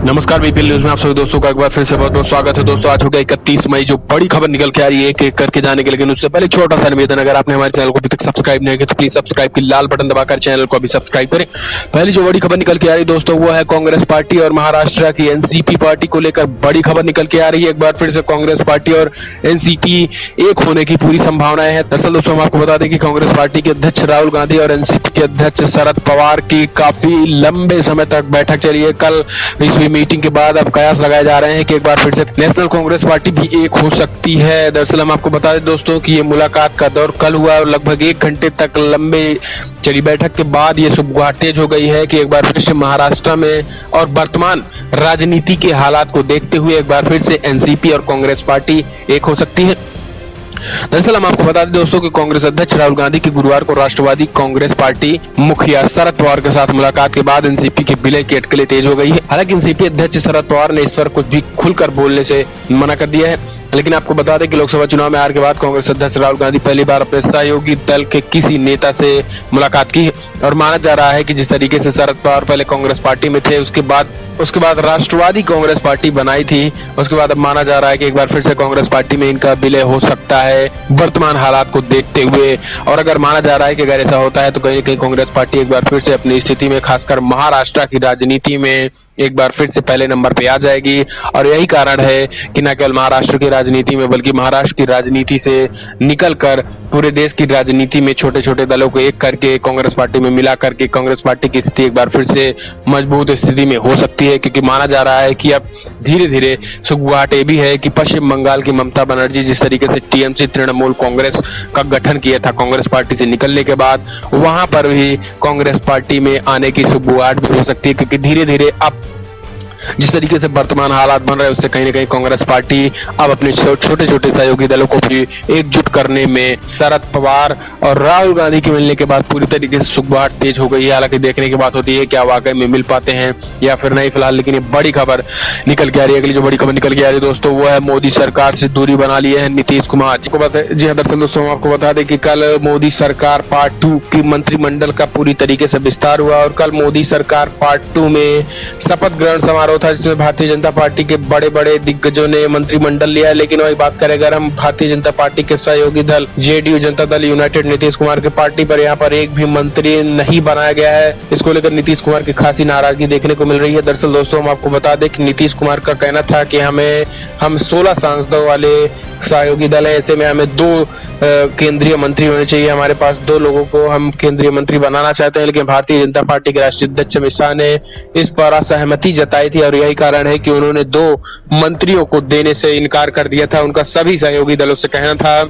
नमस्कार BPL news में आप सभी दोस्तों का एक बार फिर से बहुत बहुत स्वागत है। दोस्तों आज हो गया 31 मई, जो बड़ी खबर निकल के आ रही है एक एक करके जाने के। लेकिन उससे पहले छोटा सा निवेदन, अगर आपने हमारे चैनल को अभी तक सब्सक्राइब नहीं किया तो प्लीज सब्सक्राइब की लाल बटन दबाकर चैनल को अभी सब्सक्राइब करें। पहली जो बड़ी खबर निकल के आ रही है दोस्तों वो है कांग्रेस पार्टी और महाराष्ट्र की एनसीपी पार्टी को लेकर बड़ी खबर निकल के आ रही है। एक बार फिर से कांग्रेस पार्टी और एनसीपी एक होने की पूरी संभावनाएं हैं। दरअसल दोस्तों हम आपको बता दें कि कांग्रेस पार्टी के अध्यक्ष राहुल गांधी और एनसीपी के अध्यक्ष शरद पवार की काफी लंबे समय तक बैठक चली है। कल इस मीटिंग के बाद अब कयास लगाए जा रहे हैं कि एक बार फिर से नेशनल कांग्रेस पार्टी भी एक हो सकती है। दरअसल हम आपको बता दें दोस्तों कि ये मुलाकात का दौर कल हुआ और लगभग 1 घंटे तक लंबे चली बैठक के बाद ये सुबह तेज हो गई है कि एक बार फिर से महाराष्ट्र में और वर्तमान राजनीति के हालात को देखते हुए एक बार फिर से एनसीपी और कांग्रेस पार्टी एक हो सकती है। दरअसल हम आपको बता दें दोस्तों कि कांग्रेस अध्यक्ष राहुल गांधी की गुरुवार को राष्ट्रवादी कांग्रेस पार्टी मुखिया शरद पवार के साथ मुलाकात के बाद एनसीपी के विलय की अटकलें तेज हो गई है। हालांकि एनसीपी अध्यक्ष शरद पवार ने इस पर कुछ भी खुलकर बोलने से मना कर दिया है। लेकिन आपको बता दें कि लोकसभा चुनाव में हार के बाद कांग्रेस अध्यक्ष राहुल गांधी पहली बार अपने सहयोगी दल के किसी नेता से मुलाकात की है और माना जा रहा है कि जिस तरीके से शरद पवार पहले कांग्रेस पार्टी में थे, उसके बाद राष्ट्रवादी कांग्रेस पार्टी बनाई थी, उसके बाद अब माना जा रहा है कि एक बार फिर से कांग्रेस पार्टी में इनका विलय हो सकता है वर्तमान हालात को देखते हुए। और अगर माना जा रहा है कि अगर ऐसा होता है तो कहीं न कहीं कांग्रेस पार्टी एक बार फिर से अपनी स्थिति में, खासकर महाराष्ट्र की राजनीति में एक बार फिर से पहले नंबर पे आ जाएगी। और यही कारण है कि न केवल महाराष्ट्र की राजनीति में बल्कि महाराष्ट्र की राजनीति से निकलकर पूरे देश की राजनीति में छोटे छोटे दलों को एक करके कांग्रेस पार्टी में मिला करके कांग्रेस पार्टी की स्थिति एक बार फिर से मजबूत स्थिति में हो सकती है। क्योंकि माना जा रहा है कि अब धीरे धीरे सुगबुगाहट ये भी है कि पश्चिम बंगाल की ममता बनर्जी जिस तरीके से टीएमसी तृणमूल कांग्रेस का गठन किया था कांग्रेस पार्टी से निकलने के बाद, वहां पर भी कांग्रेस पार्टी में आने की सुगबुगाहट भी हो सकती है। क्योंकि धीरे धीरे अब जिस तरीके से वर्तमान हालात बन रहे हैं उससे कहीं ना कहीं कांग्रेस पार्टी अब अपने छोटे छोटे सहयोगी दलों को भी एकजुट करने में शरद पवार और राहुल गांधी के मिलने के बाद पूरी तरीके से सुगबुगाहट तेज हो गई है। हालांकि देखने की बात होती है क्या वाकई में मिल पाते हैं या फिर नहीं फिलहाल। लेकिन ये बड़ी खबर निकल के आ रही है। अगली जो बड़ी खबर निकल के आ रही है दोस्तों वो है मोदी सरकार से दूरी बना ली है नीतीश कुमार। जी हाँ, दरअसल दोस्तों हम आपको बता दें कि कल मोदी सरकार पार्ट 2 की मंत्रिमंडल का पूरी तरीके से विस्तार हुआ और कल मोदी सरकार पार्ट 2 में शपथ ग्रहण समारोह था जिसमें भारतीय जनता पार्टी के बड़े बड़े दिग्गजों ने मंत्रिमंडल लिया। लेकिन वही बात करें अगर हम भारतीय जनता पार्टी के सहयोगी दल जेडीयू जनता दल यूनाइटेड नीतीश कुमार की पार्टी पर, यहाँ पर एक भी मंत्री नहीं बनाया गया है। इसको लेकर नीतीश कुमार की खासी नाराजगी देखने को मिल रही है। दरअसल दोस्तों हम आपको बता दें कि नीतीश कुमार का कहना था कि हम 16 सांसदों वाले सहयोगी दल है, ऐसे में हमें 2 केंद्रीय मंत्री होने चाहिए। हमारे पास 2 लोगों को हम केंद्रीय मंत्री बनाना चाहते हैं। लेकिन भारतीय जनता पार्टी के राष्ट्रीय अध्यक्ष अमित शाह ने इस पर असहमति जताई थी और यही कारण है कि उन्होंने 2 मंत्रियों को देने से इनकार कर दिया था। उनका सभी सहयोगी दलों से कहना था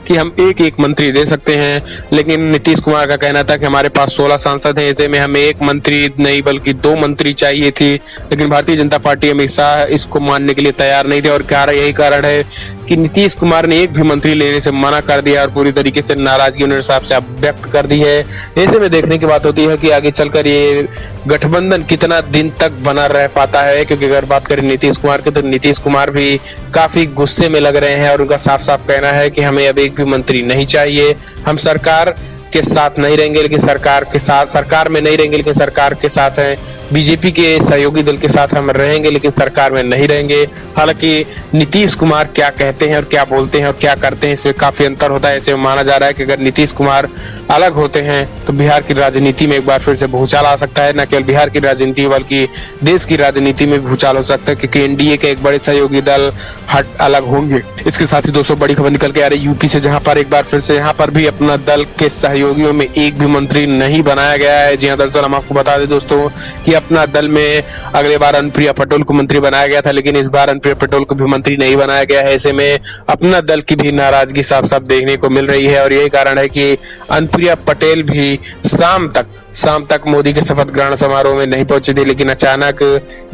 कि हम एक मंत्री दे सकते हैं। लेकिन नीतीश कुमार का कहना था कि हमारे पास 16 सांसद हैं, ऐसे में हमें 1 मंत्री नहीं बल्कि 2 मंत्री चाहिए थी। लेकिन भारतीय जनता पार्टी हमेशा इसको मानने के लिए तैयार नहीं थे और यही कारण है कि नीतीश कुमार ने एक भी मंत्री लेने से मना कर दिया और पूरी तरीके से नाराजगी उन्होंने साफ साफ व्यक्त कर दी है। ऐसे में देखने की बात होती है कि आगे चलकर ये गठबंधन कितना दिन तक बना रह पाता है। क्योंकि अगर बात करें नीतीश कुमार की तो नीतीश कुमार भी काफी गुस्से में लग रहे हैं और उनका साफ साफ कहना है कि हमें अब एक भी मंत्री नहीं चाहिए। हम सरकार के साथ नहीं रहेंगे लेकिन सरकार में नहीं रहेंगे लेकिन सरकार के साथ हैं। बीजेपी के सहयोगी दल के साथ हम रहेंगे लेकिन सरकार में नहीं रहेंगे। हालांकि नीतीश कुमार क्या कहते हैं और क्या बोलते हैं और क्या करते हैं इसमें काफी अंतर होता है। ऐसे माना जा रहा है कि अगर नीतीश कुमार अलग होते हैं तो बिहार की राजनीति में एक बार फिर से भूचाल आ सकता है। न केवल बिहार की राजनीति बल्कि देश की राजनीति में भूचाल हो सकता है क्योंकि एनडीए के एक बड़े सहयोगी दल हट अलग होंगे। इसके साथ ही दोस्तों बड़ी खबर निकल के आ रही है यूपी से, जहां पर एक बार फिर से यहाँ पर भी अपना दल के सहयोगियों में एक भी मंत्री नहीं बनाया गया है। जी हाँ, दरअसल हम आपको बता दें दोस्तों कि अपना दल में अगले बार अनुप्रिया पटेल को मंत्री बनाया गया था लेकिन इस बार अनुप्रिया पटेल को भी मंत्री नहीं बनाया गया है। ऐसे में अपना दल की भी नाराजगी साफ साफ देखने को मिल रही है और यही कारण है कि अनुप्रिया पटेल भी शाम तक मोदी के शपथ ग्रहण समारोह में नहीं पहुंची थी। लेकिन अचानक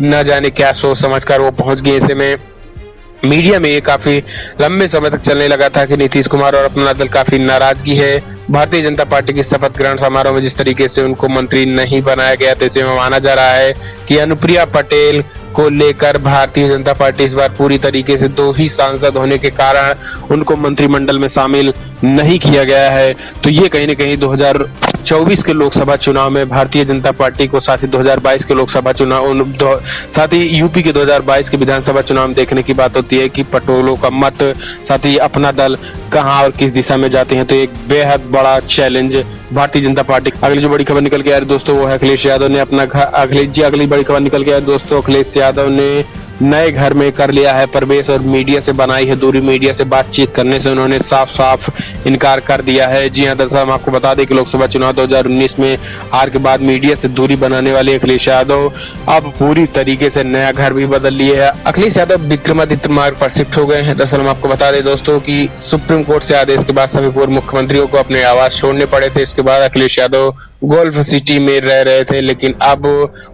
न जाने क्या सोच समझकर वो पहुंच गई। ऐसे में मीडिया में ये काफी लंबे समय तक चलने लगा था कि नीतीश कुमार और अपना दल काफी नाराजगी है भारतीय जनता पार्टी की शपथ ग्रहण समारोह में जिस तरीके से उनको मंत्री नहीं बनाया गया। तो ऐसे में माना जा रहा है कि अनुप्रिया पटेल को लेकर भारतीय जनता पार्टी इस बार पूरी तरीके से 2 ही सांसद होने के कारण उनको मंत्रिमंडल में शामिल नहीं किया गया है। तो ये कहीं न कहीं 2024 के लोकसभा चुनाव में भारतीय जनता पार्टी को, साथ ही 2022 के लोकसभा चुनाव, साथ ही यूपी के 2022 के विधानसभा चुनाव में देखने की बात होती है कि पटोलों का मत, साथ ही अपना दल कहां और किस दिशा में जाते हैं। तो एक बेहद बड़ा चैलेंज भारतीय जनता पार्टी। अगली जो बड़ी खबर निकल के आ रही दोस्तों वो है अखिलेश यादव ने अपना घर, अगली बड़ी खबर निकल के आ रही दोस्तों, अखिलेश यादव ने नए घर में कर लिया है प्रवेश और मीडिया से बनाई है दूरी। मीडिया से बातचीत करने से उन्होंने साफ साफ इनकार कर दिया है। जी हां, दरअसल हम आपको बता दें कि लोकसभा चुनाव 2019 में हार के बाद मीडिया से दूरी बनाने वाले अखिलेश यादव अब पूरी तरीके से नया घर भी बदल लिए है। अखिलेश यादव विक्रमादित्य मार्ग पर शिफ्ट हो गए हैं। दरअसल हम आपको बता दें दोस्तों कि सुप्रीम कोर्ट से आदेश के बाद सभी पूर्व मुख्यमंत्रियों को अपने आवास छोड़ने पड़े थे। इसके बाद अखिलेश यादव गोल्फ सिटी में रह रहे थे, लेकिन अब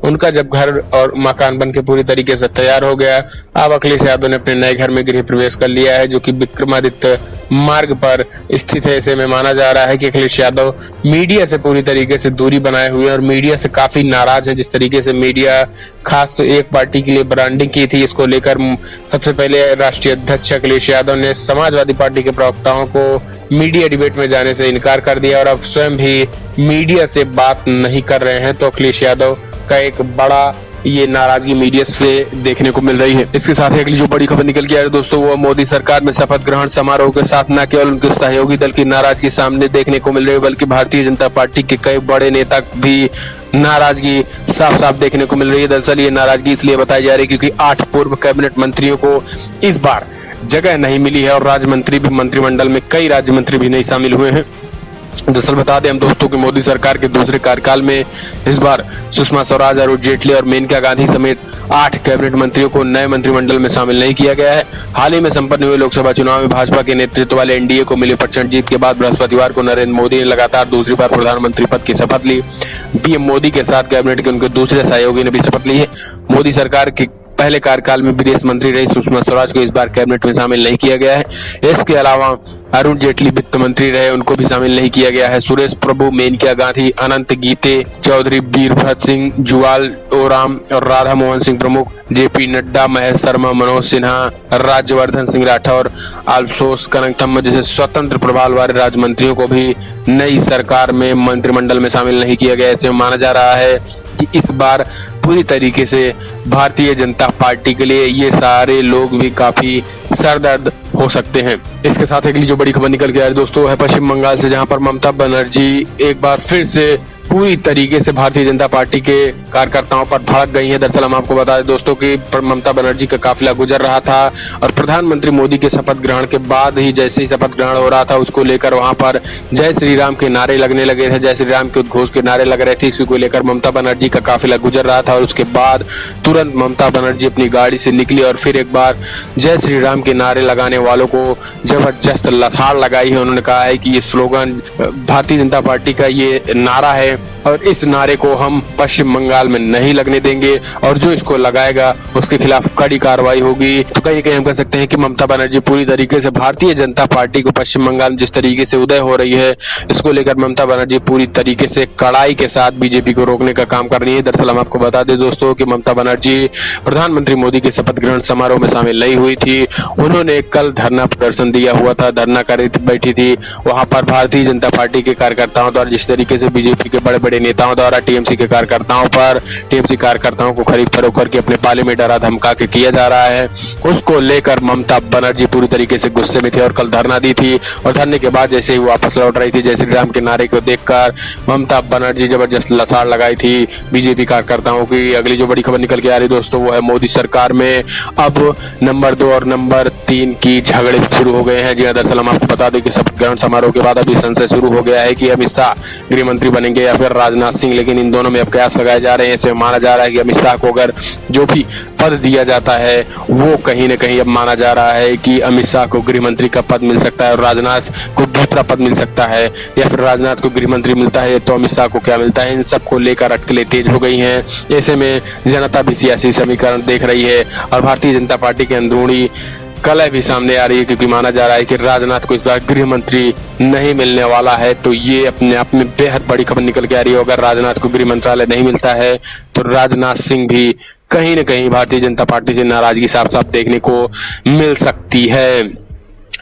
उनका जब घर और मकान बन के पूरी तरीके से तैयार हो गया, अब अखिलेश यादव ने अपने नए घर में गृह प्रवेश कर लिया है, जो कि विक्रमादित्य मार्ग पर स्थित है। ऐसे में माना जा रहा है कि अखिलेश यादव मीडिया से पूरी तरीके से दूरी बनाए हुए हैं और मीडिया से काफी नाराज हैं। जिस तरीके से मीडिया खास एक पार्टी के लिए ब्रांडिंग की थी, इसको लेकर सबसे पहले राष्ट्रीय अध्यक्ष अखिलेश यादव ने समाजवादी पार्टी के प्रवक्ताओं को मीडिया डिबेट में जाने से इनकार कर दिया और अब स्वयं भी मीडिया से बात नहीं कर रहे हैं। तो अखिलेश यादव का एक बड़ा ये नाराजगी मीडिया से देखने को मिल रही है। इसके साथ ही अगली जो बड़ी खबर निकल के आ रही है दोस्तों वो मोदी सरकार में शपथ ग्रहण समारोह के साथ न केवल उनके सहयोगी दल की नाराजगी सामने देखने को मिल रही है, बल्कि भारतीय जनता पार्टी के कई बड़े नेता भी नाराजगी साफ साफ देखने को मिल रही है। दरअसल ये नाराजगी इसलिए बताई जा रही है क्योंकि 8 पूर्व कैबिनेट मंत्रियों को इस बार जगह नहीं मिली है और राज्य मंत्री भी, मंत्रिमंडल में कई राज्य मंत्री भी नहीं शामिल हुए हैं। दरअसल बता दें हम दोस्तों कि मोदी सरकार के दूसरे कार्यकाल में इस बार सुषमा स्वराज, अरुण जेटली और मेनका गांधी समेत 8 कैबिनेट मंत्रियों को नए मंत्रिमंडल में शामिल नहीं किया गया है। हाल ही में संपन्न हुए लोकसभा चुनाव में भाजपा के नेतृत्व वाले एनडीए को मिली प्रचंड जीत के बाद बृहस्पतिवार को नरेंद्र मोदी ने लगातार दूसरी बार प्रधानमंत्री पद की शपथ ली। पीएम मोदी के साथ कैबिनेट के उनके दूसरे सहयोगी ने भी शपथ ली है। मोदी सरकार की पहले कार्यकाल में विदेश मंत्री रही सुषमा स्वराज को इस बार कैबिनेट में शामिल नहीं किया गया है। इसके अलावा अरुण जेटली वित्त मंत्री रहे, उनको भी शामिल नहीं किया गया है। सुरेश प्रभु, मेनका गांधी, अनंत गीते चौधरी, वीरभद्र सिंह, जुवाल ओराम और राधा मोहन सिंह प्रमुख, जेपी नड्डा, महेश शर्मा, मनोज सिन्हा, राज्यवर्धन सिंह राठौर, अल्फोंस कन्नथम्मा जैसे स्वतंत्र प्रभार वाले राज्य मंत्रियों को भी नई सरकार में मंत्रिमंडल में शामिल नहीं किया गया। ऐसे माना जा रहा है कि इस बार पूरी तरीके से भारतीय जनता पार्टी के लिए ये सारे लोग भी काफी सरदर्द हो सकते हैं। इसके साथ अगली जो बड़ी खबर निकल के आ रही है दोस्तों है पश्चिम बंगाल से, जहां पर ममता बनर्जी एक बार फिर से पूरी तरीके से भारतीय जनता पार्टी के कार्यकर्ताओं पर भड़क गई है। दरअसल हम आपको बता दें दोस्तों कि ममता बनर्जी का काफिला गुजर रहा था और प्रधानमंत्री मोदी के शपथ ग्रहण के बाद ही जैसे ही शपथ ग्रहण हो रहा था उसको लेकर वहां पर जय श्री राम के नारे लगने लगे थे, जय श्री राम के उद्घोष के नारे लग रहे थे। इसी को लेकर ममता बनर्जी का काफिला गुजर रहा था और उसके बाद तुरंत ममता बनर्जी अपनी गाड़ी से निकली और फिर एक बार जय श्री राम के नारे लगाने वालों को जबरदस्त लताड़ लगाई है। उन्होंने कहा है कि ये स्लोगन भारतीय जनता पार्टी का ये नारा है और इस नारे को हम पश्चिम बंगाल में नहीं लगने देंगे और जो इसको लगाएगा उसके खिलाफ कड़ी कार्रवाई होगी। तो कहीं कहीं हम कह सकते हैं कि ममता बनर्जी पूरी तरीके से भारतीय जनता पार्टी को पश्चिम बंगाल में जिस तरीके से उदय हो रही है, इसको लेकर ममता बनर्जी पूरी तरीके से कड़ाई के साथ बीजेपी को रोकने का काम कर रही है। दरअसल हम आपको बता दें दोस्तों कि ममता बनर्जी प्रधानमंत्री मोदी के शपथ ग्रहण समारोह में शामिल नहीं हुई थी। उन्होंने कल धरना प्रदर्शन दिया हुआ था, धरना कर बैठी थी। वहां पर भारतीय जनता पार्टी के कार्यकर्ताओं द्वारा जिस तरीके से बीजेपी के बड़े बड़े नेताओं द्वारा टीएमसी के कार्यकर्ताओं पर, टीएमसी कार्यकर्ताओं को खरीद फरोख्त करके अपने पाले में डरा धमका के किया जा रहा है, उसको लेकर ममता बनर्जी पूरी तरीके से गुस्से में थी और कल धरना दी थी। और धरने के बाद जैसे ही वापस लौट रही थी, जय श्री राम के नारे को देखकर ममता बनर्जी जबरदस्त लताड़ लगाई थी बीजेपी कार्यकर्ताओं की। अगली जो बड़ी खबर निकल के आ रही दोस्तों वो है मोदी सरकार में अब नंबर 2 और नंबर 3 की झगड़े शुरू हो गए हैं। जी दरअसल हम आपको बता दें कि शपथ ग्रहण समारोह के बाद अभी संशय शुरू हो गया है कि अमित शाह गृह मंत्री बनेंगे या फिर राजनाथ सिंह, लेकिन इन दोनों में अब कयास लगाए जा रहे हैं। ऐसे माना जा रहा है कि अमित शाह को अगर जो भी पद दिया जाता है वो कहीं न कहीं अब माना जा रहा है कि अमित शाह को गृह मंत्री का पद मिल सकता है और राजनाथ को दूसरा पद मिल सकता है, या फिर राजनाथ को गृह मंत्री मिलता है तो अमित शाह को क्या मिलता है। इन सबको लेकर अटकलें तेज हो गई हैं। ऐसे में जनता भी सियासी समीकरण देख रही है और भारतीय जनता पार्टी के अंदरूनी कलह भी सामने आ रही है, क्योंकि माना जा रहा है कि राजनाथ को इस बार गृह मंत्री नहीं मिलने वाला है। तो ये अपने आप में बेहद बड़ी खबर निकल के आ रही है। अगर राजनाथ को गृह मंत्रालय नहीं मिलता है तो राजनाथ सिंह भी कहीं न कहीं भारतीय जनता पार्टी से नाराजगी साफ साफ देखने को मिल सकती है।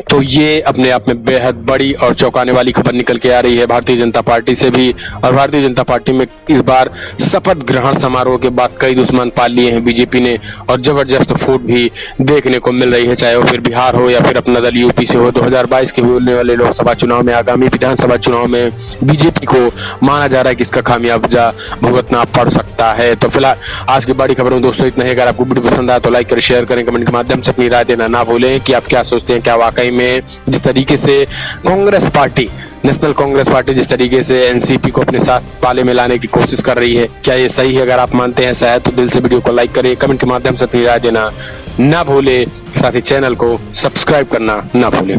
तो ये अपने आप में बेहद बड़ी और चौंकाने वाली खबर निकल के आ रही है भारतीय जनता पार्टी से भी। और भारतीय जनता पार्टी में इस बार शपथ ग्रहण समारोह के बाद कई दुश्मन पाल लिए हैं बीजेपी ने, और जबरदस्त फूट भी देखने को मिल रही है, चाहे वो फिर बिहार हो या फिर अपना दल यूपी से हो। 2022 के होने वाले लोकसभा चुनाव में, आगामी विधानसभा चुनाव में बीजेपी को माना जा रहा है कि इसका खामियाजा भुगतना पड़ सकता है। तो फिलहाल आज की बड़ी खबरों दोस्तों इतना ही। अगर आपको वीडियो पसंद आया तो लाइक करें, शेयर करें, कमेंट के माध्यम से अपनी राय देना ना भूलें कि आप क्या सोचते हैं। क्या वाकई में जिस तरीके से Congress party, national Congress party जिस तरीके से एनसीपी को अपने साथ पाले में लाने की कोशिश कर रही है, क्या ये सही है? अगर आप मानते हैं शायद तो दिल से वीडियो को लाइक करें, कमेंट के माध्यम से अपनी राय देना ना भूलें, साथ ही चैनल को सब्सक्राइब करना ना भूलें।